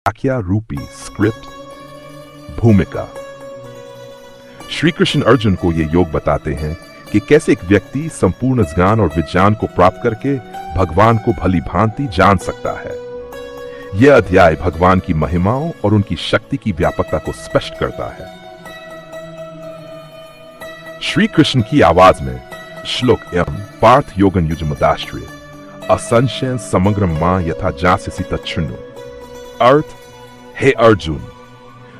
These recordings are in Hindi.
व्याख्या रूपी स्क्रिप्ट भूमिका। श्री कृष्ण अर्जुन को ये योग बताते हैं कि कैसे एक व्यक्ति संपूर्ण ज्ञान और विज्ञान को प्राप्त करके भगवान को भली भांति जान सकता है। यह अध्याय भगवान की महिमाओं और उनकी शक्ति की व्यापकता को स्पष्ट करता है। श्री कृष्ण की आवाज में श्लोक एवं पार्थ योगन युजमदाश्रय असंशय समग्र मां यथा जास्यसि तच्छृणु। अर्थ, हे अर्जुन,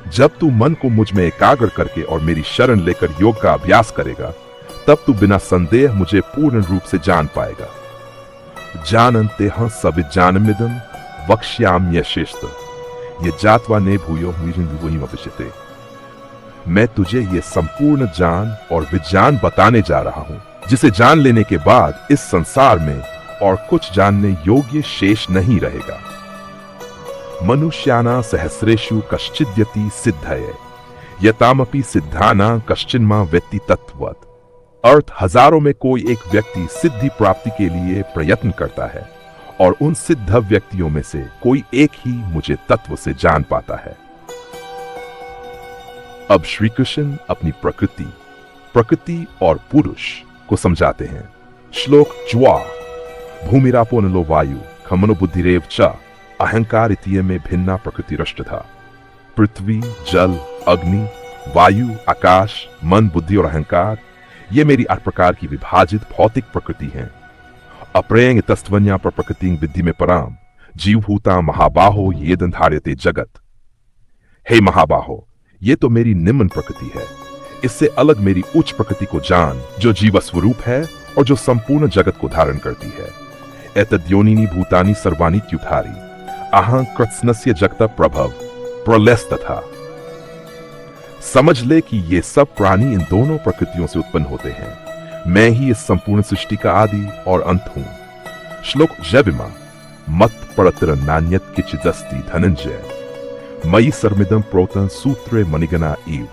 जब तू मन को मुझ में एकाग्र करके और मेरी शरण लेकर योग का अभ्यास करेगा, तब तू बिना संदेह मुझे पूर्ण रूप से जान पाएगा। जानन्तेह सविज्ञानमिदं वक्ष्याम्यशेषत ये जात्वा ने भूयो भविष्यते। मैं तुझे ये संपूर्ण ज्ञान और विज्ञान बताने जा रहा हूं, जिसे जान लेने के बाद इस संसार में और कुछ जानने योग्य शेष नहीं रहेगा। मनुष्याना सहस्रेषु कश्चिद्यति सिद्धये यतामपि सिद्धाना कश्चिन्मा वेत्ति तत्वत्। अर्थ, हजारों में कोई एक व्यक्ति सिद्धि प्राप्ति के लिए प्रयत्न करता है और उन सिद्ध व्यक्तियों में से कोई एक ही मुझे तत्व से जान पाता है। अब श्री कृष्ण अपनी प्रकृति और पुरुष को समझाते हैं। श्लोक ज्वा भूमिरापो नलो वायु खमनो बुद्धिरेव च अहंकार इतिय में भिन्ना प्रकृति रष्ट था। पृथ्वी, जल, अग्नि, वायु, आकाश, मन, बुद्धि और अहंकार, ये मेरी 8 प्रकार की विभाजित भौतिक प्रकृति हैं। अप्रेंग तस्त्वन्या पर प्रकृति विद्धि में पराम जीवभूता महाबाहो ये धार्यते जगत। हे महाबाहो, ये तो मेरी निम्न प्रकृति है। इससे अलग मेरी उच्च प्रकृति को जान, जो जीव स्वरूप है और जो संपूर्ण जगत को धारण करती है। एतद्योनिनी भूतानि सर्वाणि त्युधारी अहं कृत्स्नस्य जगत प्रभव प्रलयस्त था। समझ ले कि ये सब प्राणी इन दोनों प्रकृतियों से उत्पन्न होते हैं। मैं ही इस संपूर्ण सृष्टि का आदि और अंत हूं। श्लोक जविमा मत परतर नान्यत किचिदस्ति धनंजय मयि सर्मिदं प्रोतं सूत्रे मणिगणा इव।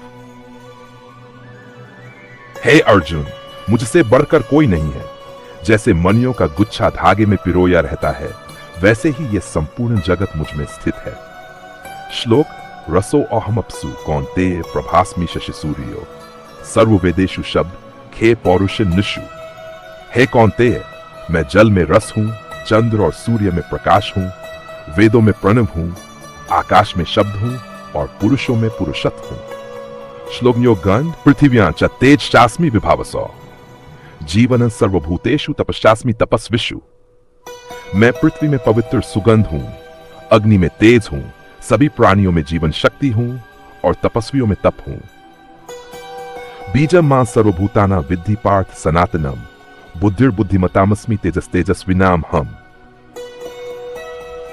हे अर्जुन, मुझसे बढ़कर कोई नहीं है। जैसे मणियों का गुच्छा धागे में पिरोया रहता है, वैसे ही यह संपूर्ण जगत मुझ में स्थित है। श्लोक रसो अहमप्सु कौन्तेय प्रभास्मि शशि सूर्यो सर्ववेदेषु शब्द खे पौरुष निषु। हे कौन्तेय, मैं जल में रस हूं, चंद्र और सूर्य में प्रकाश हूं, वेदों में प्रणव हूं, आकाश में शब्द हूं और पुरुषों में पुरुषत्व हूं। श्लोक गंध पृथिव्यां च तेज चास्मि विभावसो जीवन सर्वभूतेषु तपश्चास्मि तपस्विषु। मैं पृथ्वी में पवित्र सुगंध हूं, अग्नि में तेज हूं, सभी प्राणियों में जीवन शक्ति हूं और तपस्वियों में तप हूं। बीजम मां सर्वभूताना विद्धि पार्थ सनातनम बुद्धिर्बुद्धिमतामस्मि तेजस तेजस्विनाम हम।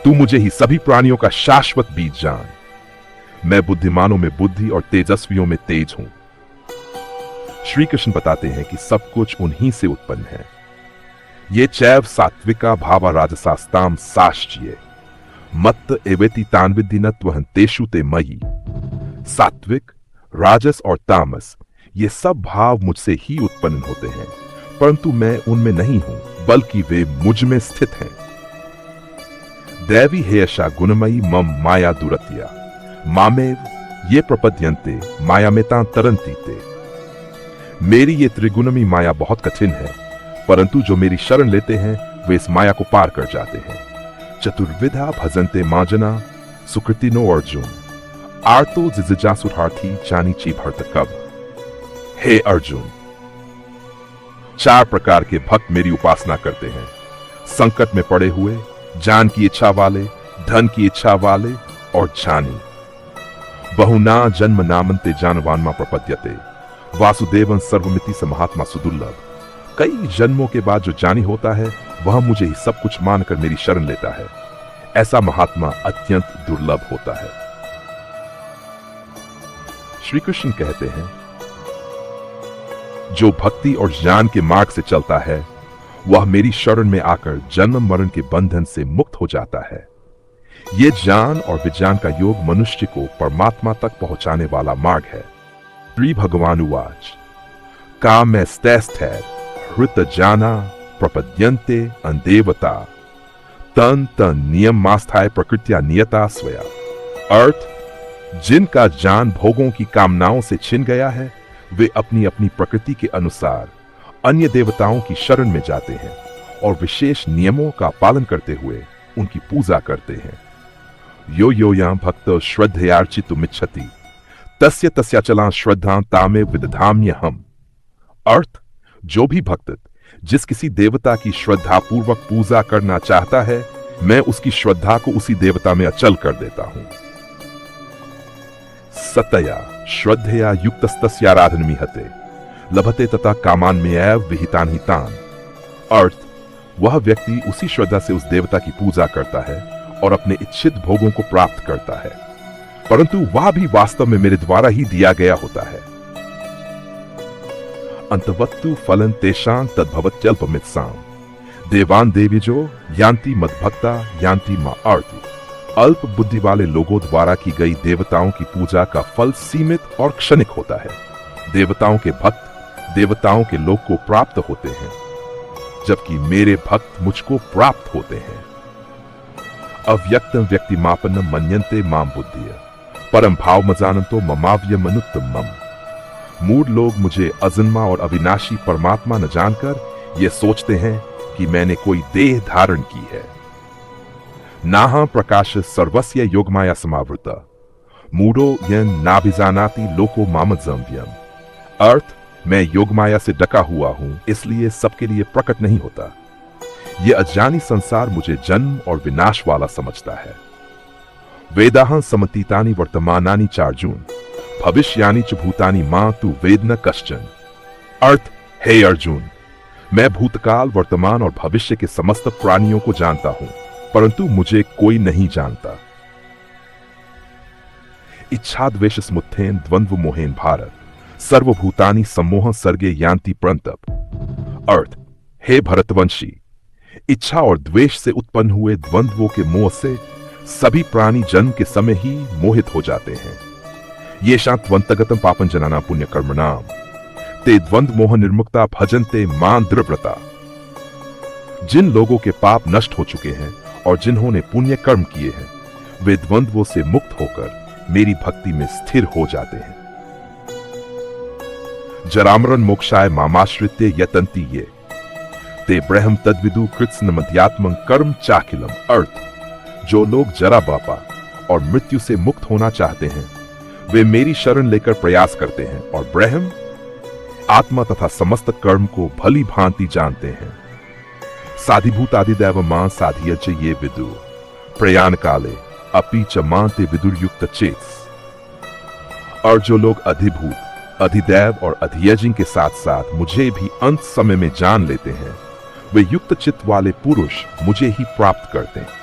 तू मुझे ही सभी प्राणियों का शाश्वत बीज जान। मैं बुद्धिमानों में बुद्धि और तेजस्वियों में तेज हूं। श्री कृष्ण बताते हैं कि सब कुछ उन्हीं से उत्पन्न है। ये चैव सात्विका भावा राजसास्ताम साश्चिये मत्त एवेति तान्विद्धि न त्वहं तेषु ते मयि। सात्विक, राजस और तामस, ये सब भाव मुझसे ही उत्पन्न होते हैं, परंतु मैं उनमें नहीं हूं, बल्कि वे मुझ में स्थित हैं। दैवी हेयशा गुणमयी मम माया दुरतिया मामेव ये प्रपद्यन्ते मायामेतां तरन्ति ते। मेरी ये त्रिगुणमयी माया बहुत कठिन है, परंतु जो मेरी शरण लेते हैं वे इस माया को पार कर जाते हैं। चतुर्विधा भजन्ते माजना सुकृतिनो अर्जुन आर्तो जिजिजासुरार्थी चानीची भर्त कब। हे अर्जुन, 4 प्रकार के भक्त मेरी उपासना करते हैं। संकट में पड़े हुए, जान की इच्छा वाले, धन की इच्छा वाले और जानी। बहुना जन्म नामन्ते जानवानमा प्रपद्यते वासुदेवन सर्वमिति स महात्मा सुदुर्लभ। कई जन्मों के बाद जो जानी होता है, वह मुझे ही सब कुछ मानकर मेरी शरण लेता है। ऐसा महात्मा अत्यंत दुर्लभ होता है। श्री कृष्ण कहते हैं, जो भक्ति और ज्ञान के मार्ग से चलता है, वह मेरी शरण में आकर जन्म मरण के बंधन से मुक्त हो जाता है। ये ज्ञान और विज्ञान का योग मनुष्य को परमात्मा तक पहुंचाने वाला मार्ग है। श्री भगवान उवाच कामस्तैस्थैर हृत जाना प्रपद्यन्ते अन्देवता तन तन नियम मास्थाय प्रकृत्या नियता स्वया अर्थ, जिनका जान भोगों की कामनाओं से छिन गया है, वे अपनी अपनी प्रकृति के अनुसार अन्य देवताओं की शरण में जाते हैं और विशेष नियमों का पालन करते हुए उनकी पूजा करते हैं। यो यो यां भक्त श्रद्धयार्चितुमिच्छति तस्य तस्याचलां श्रद्धां तामे विदधाम्यहम्। अर्थ, जो भी भक्त जिस किसी देवता की श्रद्धा पूर्वक पूजा करना चाहता है, मैं उसकी श्रद्धा को उसी देवता में अचल कर देता हूं। सतया श्रद्धया युक्तस्तस्याराधनमीहते लभते तथा कामान्मेव विहितान हितान। अर्थ, वह व्यक्ति उसी श्रद्धा से उस देवता की पूजा करता है और अपने इच्छित भोगों को प्राप्त करता है, परंतु वह भी वास्तव में मेरे द्वारा ही दिया गया होता है। अंतवत्तु फलं तेषां तद्भवत्यल्पमित्साम् देवान देवीजो यान्ति मद्भक्ता यान्ति मां। अर्थ, अल्प बुद्धि वाले लोगों द्वारा की गई देवताओं की पूजा का फल सीमित और क्षणिक होता है। देवताओं के भक्त देवताओं के लोक को प्राप्त होते हैं, जबकि मेरे भक्त मुझको प्राप्त होते हैं। अव्यक्तम व्यक्तिमापन्नम मन्यन्ते माम बुद्धिया परम भाव मजानंतो ममाव्यमनुत्तमम्। मूढ़ लोग मुझे अजन्मा और अविनाशी परमात्मा न जानकर ये सोचते हैं कि मैंने कोई देह धारण की है। नाहं प्रकाश सर्वस्य योगमाया समावृता मूढ़ो यं नाभिजानाति लोको मामज्जम्यम्। अर्थ, मैं योगमाया से डका हुआ हूं, इसलिए सबके लिए प्रकट नहीं होता। यह अज्ञानी संसार मुझे जन्म और विनाश वाला समझता है। वेदाहं समतीतानि वर्तमानानि चार्जुन भविष्यानि च भूतानि मां तु वेद न कश्चन। अर्थ, हे अर्जुन, मैं भूतकाल, वर्तमान और भविष्य के समस्त प्राणियों को जानता हूं, परंतु मुझे कोई नहीं जानता। इच्छा द्वेष स्मुत्थेन द्वंद्व मोहेन भारत सर्वभूतानि सम्मोह सर्गे यान्ति प्रंतप। अर्थ, हे भरतवंशी, इच्छा और द्वेष से उत्पन्न हुए द्वंद्वों के मोह से सभी प्राणी जन्म के समय ही मोहित हो जाते हैं। ये शांतवंतगतम पापं जनाना पुण्य कर्मणाम ते द्वंद्व मोह निर्मुक्ता भजन्ते मां दृढ़व्रता। जिन लोगों के पाप नष्ट हो चुके हैं और जिन्होंने पुण्य कर्म किए हैं, वे द्वंद्वों से मुक्त होकर मेरी भक्ति में स्थिर हो जाते हैं। जरामरण मोक्षाय मामाश्रित्य यतन्ति ये ते ब्रह्म तद्विदु कृत्स्न मध्यात्मं कर्म चाखिलम। अर्थ, जो लोग जरा बापा और मृत्यु से मुक्त होना चाहते हैं, वे मेरी शरण लेकर प्रयास करते हैं और ब्रह्म, आत्मा तथा समस्त कर्म को भली भांति जानते हैं। साधिभूतादिदैव मां साधियच ये विदु प्रयाण काले अपि च मां ते विदुर्युक्त चेत्स। और जो लोग अधिभूत, अधिदैव और अधियजिंग के साथ साथ मुझे भी अंत समय में जान लेते हैं, वे युक्त चित्त वाले पुरुष मुझे ही प्राप्त करते हैं।